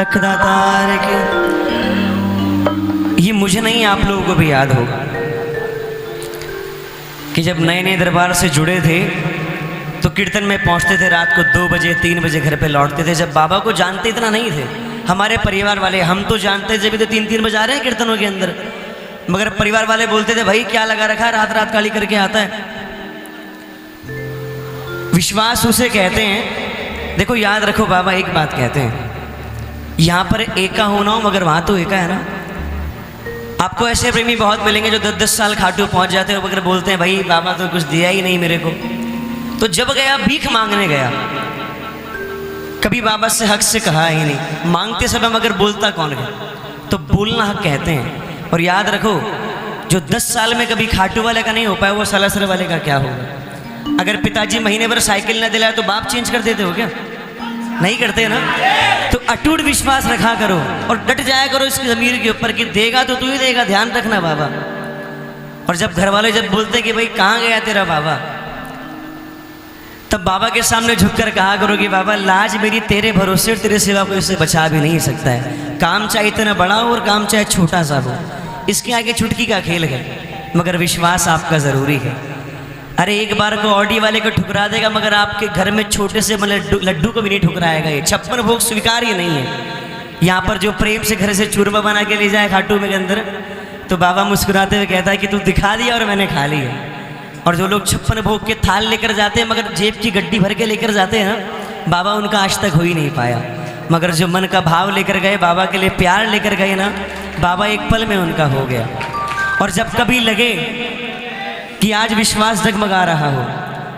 लखदातार के। ये मुझे नहीं, आप लोगों को भी याद होगा कि जब नए नए दरबार से जुड़े थे तो कीर्तन में पहुंचते थे, रात को 2 बजे 3 बजे घर पे लौटते थे। जब बाबा को जानते इतना नहीं थे, हमारे परिवार वाले, हम तो जानते जब तो 3-3 बजा रहे हैं कीर्तनों के अंदर, मगर परिवार वाले बोलते थे भाई क्या लगा रखा है, रात रात काली करके आता है। विश्वास उसे कहते हैं। देखो याद रखो, बाबा एक बात कहते हैं, यहाँ पर एका होना हो मगर वहाँ तो एका है ना। आपको ऐसे प्रेमी बहुत मिलेंगे जो 10-10 साल खाटू पहुँच जाते हैं मगर बोलते हैं भाई बाबा तो कुछ दिया ही नहीं मेरे को। तो जब गया भीख मांगने गया, कभी बाबा से हक से कहा ही नहीं, मांगते समय मगर बोलता कौन है, तो बोलना हक कहते हैं। और याद रखो, जो 10 साल में कभी खाटू वाले का नहीं हो पाया वो सालासर वाले का क्या होगा। अगर पिताजी महीने भर साइकिल ना दिलाए तो बाप चेंज कर देते हो क्या? नहीं करते ना। तो अटूट विश्वास रखा करो और डट जाया करो इसकी ज़मीर के ऊपर कि देगा तो तू ही देगा, ध्यान रखना बाबा। और जब घर वाले जब बोलते कि भाई कहाँ गया तेरा बाबा, तब बाबा के सामने झुककर कहा करो कि बाबा लाज मेरी तेरे भरोसे और तेरे सिवा कोई इसे बचा भी नहीं सकता है। काम चाहे इतना बड़ा हो और काम चाहे छोटा सा हो, इसके आगे चुटकी का खेल है, मगर विश्वास आपका ज़रूरी है। अरे एक बार को ऑडी वाले को ठुकरा देगा मगर आपके घर में छोटे से मतलब लड्डू को भी नहीं ठुकराएगा। ये 56 भोग स्वीकार ही नहीं है। यहाँ पर जो प्रेम से घर से चूरमा बना के ले जाए खाटू में के अंदर, तो बाबा मुस्कुराते हुए कहता है कि तू दिखा दिया और मैंने खा लिया। और जो लोग 56 भोग के थाल लेकर जाते हैं मगर जेब की गड्डी भर के लेकर जाते हैं ना, बाबा उनका आज तक हो ही नहीं पाया। मगर जो मन का भाव लेकर गए, बाबा के लिए प्यार लेकर गए ना, बाबा एक पल में उनका हो गया। और जब कभी लगे कि आज विश्वास जगमगा रहा हो,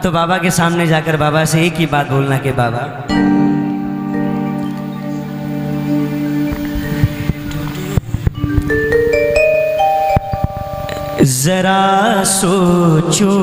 तो बाबा के सामने जाकर बाबा से एक ही बात बोलना कि बाबा जरा सोचो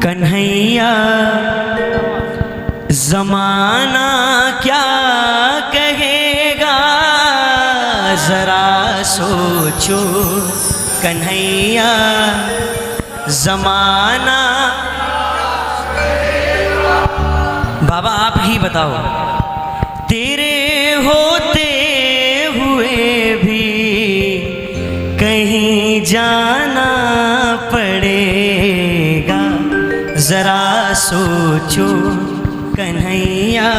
कन्हैया, जमाना क्या कहेगा। जरा सोचो कन्हैया, जमाना। बाबा आप ही बताओ, तेरे होते हुए भी कहीं जाना पड़ेगा। जरा सोचो कन्हैया।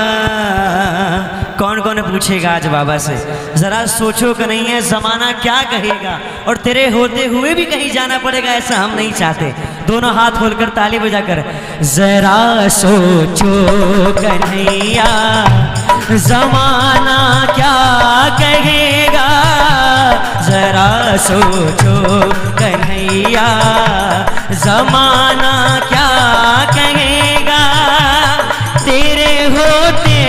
कौन कौन पूछेगा आज बाबा से, जरा सोचो कन्हैया जमाना क्या कहेगा, और तेरे होते हुए भी कहीं जाना पड़ेगा, ऐसा हम नहीं चाहते। दोनों हाथ खोलकर ताली बजाकर जरा सोचो कन्हैया, जमाना क्या कहेगा। जरा सोचो कन्हैया, जमाना क्या कहेगा। तेरे होते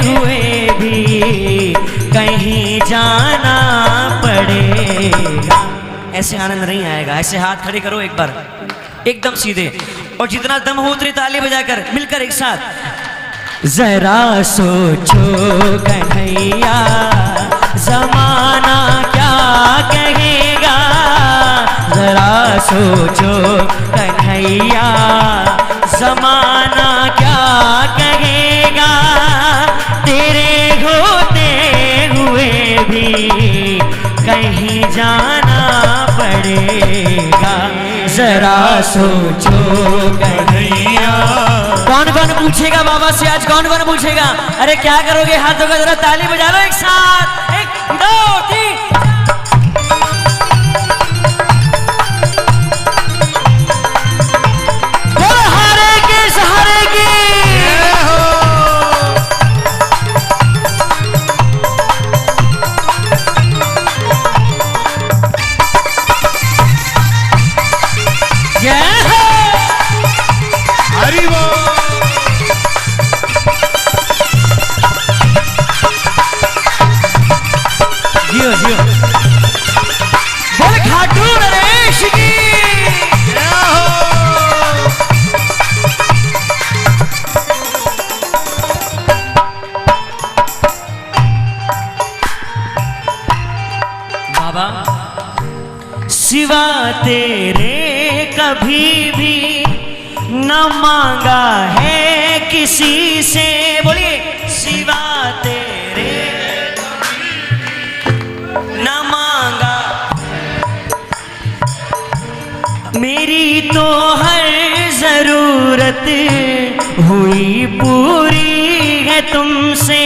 हुए भी कहीं जाना पड़ेगा। ऐसे आनंद नहीं आएगा। ऐसे हाथ खड़े करो एक बार, एकदम सीधे, और जितना दम हो उतनी ताली बजाकर मिलकर एक साथ। जरा सोचो कन्हैया, जमाना क्या कहेगा। जरा सोचो कन्हैया, जमाना क्या कहेगा। तेरे होते हुए भी कहीं जाना पड़ेगा। जरा सोचो कन्हैया। कौन कौन पूछेगा बाबा से आज, कौन कौन पूछेगा? अरे क्या करोगे, हाथों का जरा ताली बजा लो एक साथ। 1 2 3। जियो जियो बोल खाटू नरेश की। बाबा सिवा तेरे कभी भी न मांगा है किसी से। बोलिए सिवा तेरे तो हर जरूरत हुई पूरी है तुमसे,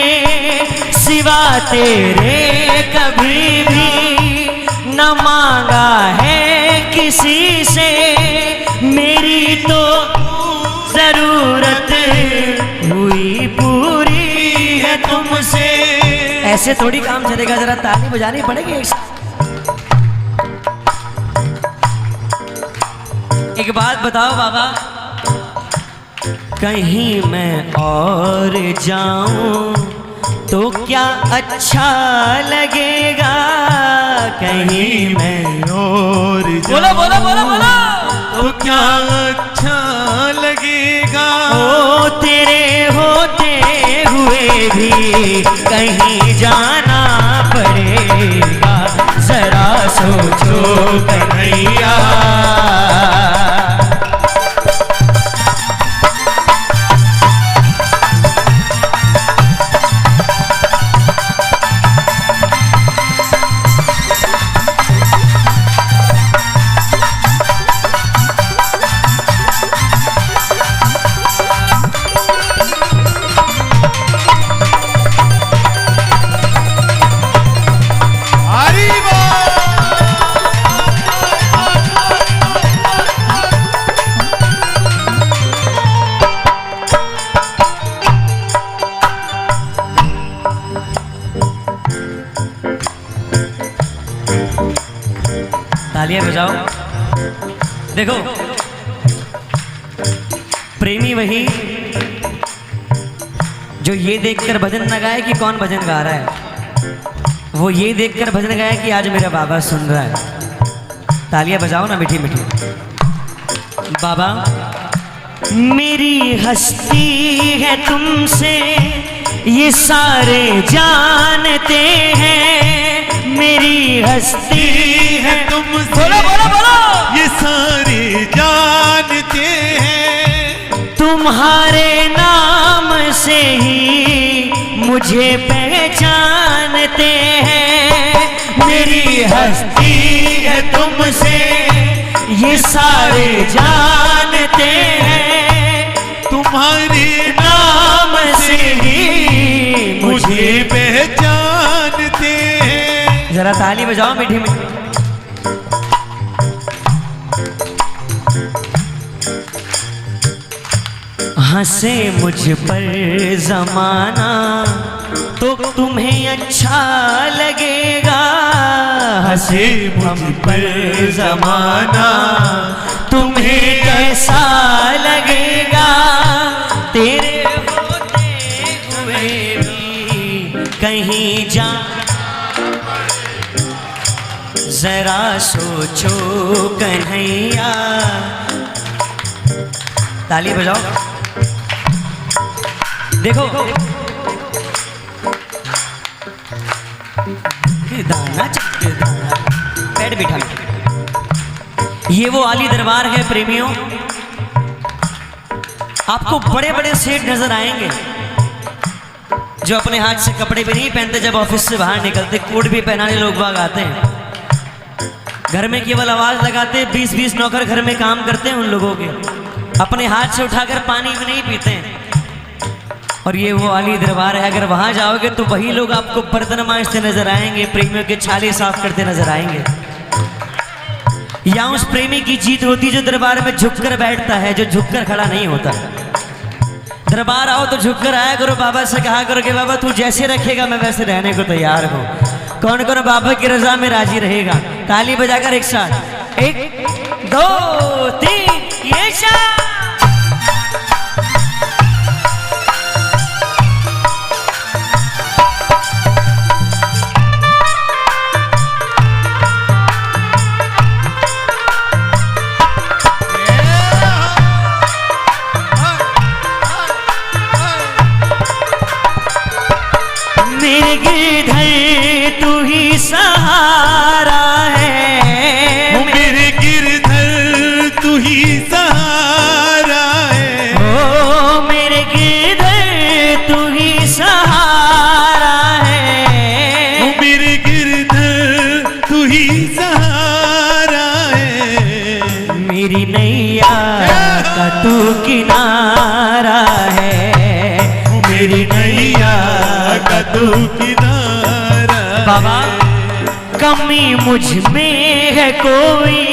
सिवा तेरे कभी भी न मांगा है किसी से, मेरी तो जरूरत हुई पूरी है तुमसे। ऐसे थोड़ी काम चलेगा, जरा ताली बजानी पड़ेगी। एक बात बताओ बाबा, कहीं मैं और जाऊं तो क्या अच्छा लगेगा? कहीं मैं और बोलो बोलो बोलो बोलो तो क्या अच्छा लगेगा? ओ तेरे होते हुए भी कहीं जाना पड़ेगा, जरा सोचो कन्हैया। तालियां बजाओ। देखो प्रेमी वही जो ये देखकर भजन न गाए कि कौन भजन गा रहा है, वो ये देखकर भजन गाए कि आज मेरा बाबा सुन रहा है। तालियां बजाओ ना मीठी मीठी। बाबा मेरी हस्ती है तुमसे ये सारे जानते हैं, मेरी हस्ती है तुमसे, बोलो बोलो बोलो, ये सारे जानते हैं, तुम्हारे नाम से ही मुझे पहचानते हैं। मेरी हस्ती है तुमसे ये सारे जानते हैं, तुम्हारे नाम से ही मुझे पहचानते हैं। जरा ताली बजाओ मीठी मीठी। हंसे मुझ पर जमाना तो तुम्हें अच्छा लगेगा, हंसे मुझ पर जमाना तुम्हें कैसा लगेगा? तेरे होते हुए भी कहीं जा, जरा सोचो कन्हैया। ताली बजाओ। देखो दाना दाना बैठ बिठा, ये वो आली दरबार है प्रेमियों। आपको बड़े बड़े सेठ नजर आएंगे जो अपने हाथ से कपड़े भी नहीं पहनते, जब ऑफिस से बाहर निकलते कोट भी पहनाने लोग बाग आते हैं। घर में केवल आवाज लगाते, 20-20 नौकर घर में काम करते हैं उन लोगों के, अपने हाथ से उठाकर पानी भी नहीं पीते हैं। और ये वो आली दरबार है, अगर वहां जाओगे तो वही लोग आपको बर्तन मांजते नजर आएंगे, प्रेमियों के छाले साफ करते नजर आएंगे। या उस प्रेमी की जीत होती जो दरबार में झुककर बैठता है, जो झुककर खड़ा नहीं होता। दरबार आओ तो झुककर आया करो, बाबा से कहा करो कि बाबा तू जैसे रखेगा मैं वैसे रहने को तैयार हूं। कौन कौन बाबा की रजा में राजी रहेगा? ताली बजाकर एक साथ, 1 2 3 ये शाह। मेरे गिरधर तू ही सहारा है, मेरे गिरधर तू ही सहारा है, ओ मेरे गिरधर तू ही सहारा है, मेरे गिरधर तू ही सहारा है। मेरी नैया मेरी नैया का तू किनारा। बाबा कमी मुझ में है कोई,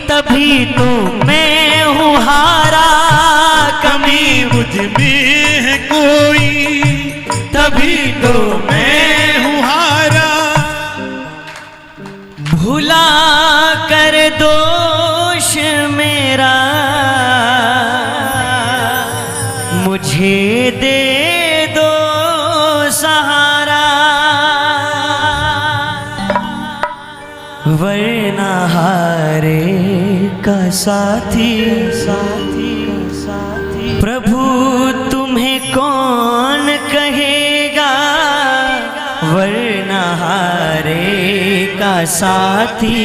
तभी तो मैं हूँ हारा। कमी मुझ में है कोई, तभी तो मैं हूँ हारा। भुला कर दोष मेरा, मुझे दे दो सहारा। वरना हारे का साथी प्रभु तुम्हें कौन कहेगा। वरना हारे का साथी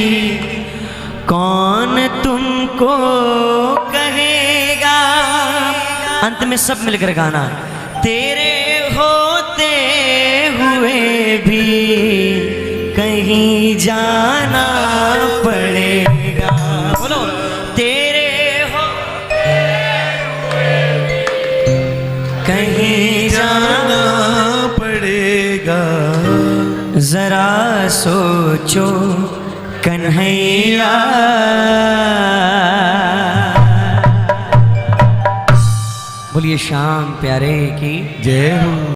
कौन तुमको कहेगा। अंत में सब मिलकर गाना, तेरे होते हुए भी कहीं जाना पड़ेगा। बोलो तेरे हो कहीं जाना पड़ेगा। जरा सोचो कन्हैया। बोलिए श्याम प्यारे की जय हो।